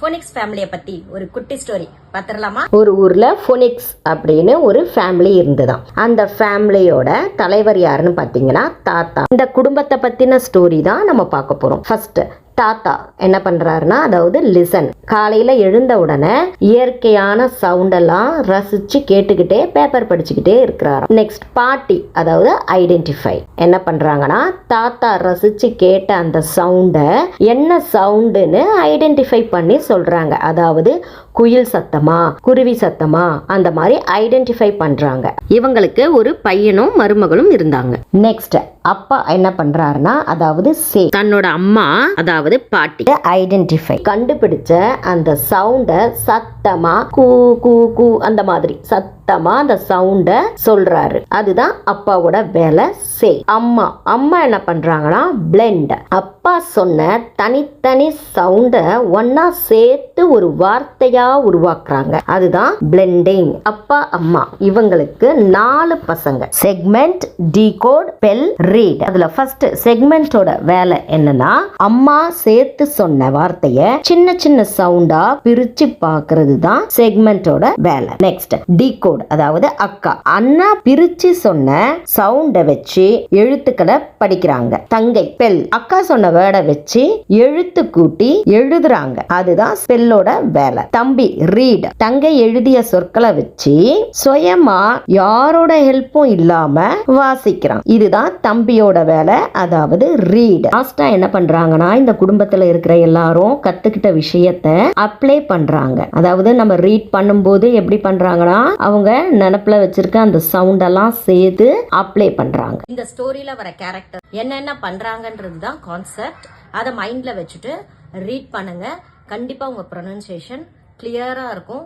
Phoenix ஃபேமிலியை பத்தி ஒரு குட்டி ஸ்டோரி பாத்திரலாமா? ஒரு ஊர்ல ஃபோனிக்ஸ் அப்படின்னு ஒரு ஃபேமிலி இருந்துதான். அந்த ஃபேமிலியோட தலைவர் யாருன்னு பாத்தீங்கன்னா தாத்தா. இந்த குடும்பத்தை பத்தின ஸ்டோரி தான் நம்ம பார்க்க போறோம். ஃபர்ஸ்ட் தாத்தா என்ன பண்றாருன்னா, அதாவது லிசன். காலையில எழுந்த உடனே இயற்கையான சவுண்ட் எல்லாம் ரசிச்சு கேட்டுக்கிட்டே பேப்பர் படிச்சுக்கிட்டே இருக்கிறாரு. நெக்ஸ்ட் பாட்டி, அதாவது ஐடென்டிஃபை என்ன பண்றாங்கன்னா, தாத்தா ரசிச்சு கேட்ட அந்த சவுண்ட என்ன சவுண்டுன்னு ஐடென்டிஃபை பண்ணி சொல்றாங்க. அதாவது குயில் சத்தமா, குருவி சத்தமா, அந்த மாதிரி ஐடென்டிஃபை பண்றாங்க. இவங்களுக்கு ஒரு பையனும் மருமகளும் இருந்தாங்க. நெக்ஸ்ட் அப்பா என்ன பண்றாருன்னா, அதாவது தன்னோட அம்மா, அதாவது பாட்டி ஐடென்டிஃபை கண்டுபிடிச்ச அந்த சவுண்ட சத்தமா கூ கூ கூ அந்த மாதிரி சத்தமா அந்த சவுண்ட சொல்றாரு. அதுதான் அப்பாவோட வேலை. அம்மா என்ன பண்றாங்கன்னா, பிளெண்ட். அப்பா சொன்ன தனித்தனி சவுண்ட ஒன்னா சேர்த்து ஒரு வார்த்தையா உருவாக்குறாங்க. அதுதான் பிளெண்டிங். அப்பா அம்மா இவங்களுக்கு 4 பசங்க. Segment, decode, bell, read. அதுல ஃபர்ஸ்ட் செக்மெண்டோட வேலை என்னன்னா, அம்மா சேர்த்து சொன்ன வார்த்தைய சின்ன சின்ன சவுண்டா பிரிச்சு பார்க்கிறது தான் செக்மெண்டோட வேலை. நெக்ஸ்ட் டீகோட், அதாவது அக்கா. அண்ணா பிரிச்சு சொன்ன சவுண்ட வச்சு எழுத்துக்களை படிக்கிறாங்க. தங்கை பெல், அக்கா சொன்ன வேர்டை வச்சு எழுத்து கூட்டி எழுதுறாங்க. அதுதான் ஸ்பெல்லோட வேலை. தம்பி ரீட், தங்கை எழுதிய சொற்களை வச்சு சுயமா யாரோட ஹெல்ப்பும் இல்லாம வாசிக்கிறான். இதுதான் தம்பியோட வேலை, அதாவது ரீட். லாஸ்டா என்ன பண்றாங்கன்னா, இந்த குடும்பத்துல இருக்கிற எல்லாரும் கத்துக்கிட்ட விஷயத்தை அப்ளை பண்றாங்க. அதாவது நம்ம ரீட் பண்ணும்போது எப்படி பண்றாங்கன்னா, அவங்க நினைப்புல வச்சிருக்க அந்த சவுண்ட் எல்லாம் சேர்த்து அப்ளை பண்றாங்க. இந்த ஸ்டோரியில வர கேரக்டர் என்னென்ன பண்றாங்கன்றது தான் கான்செப்ட். அதை மைண்ட்ல வச்சுட்டு ரீட் பண்ணுங்க. கண்டிப்பா உங்க ப்ரொனன்சியேஷன் கிளியரா இருக்கும்.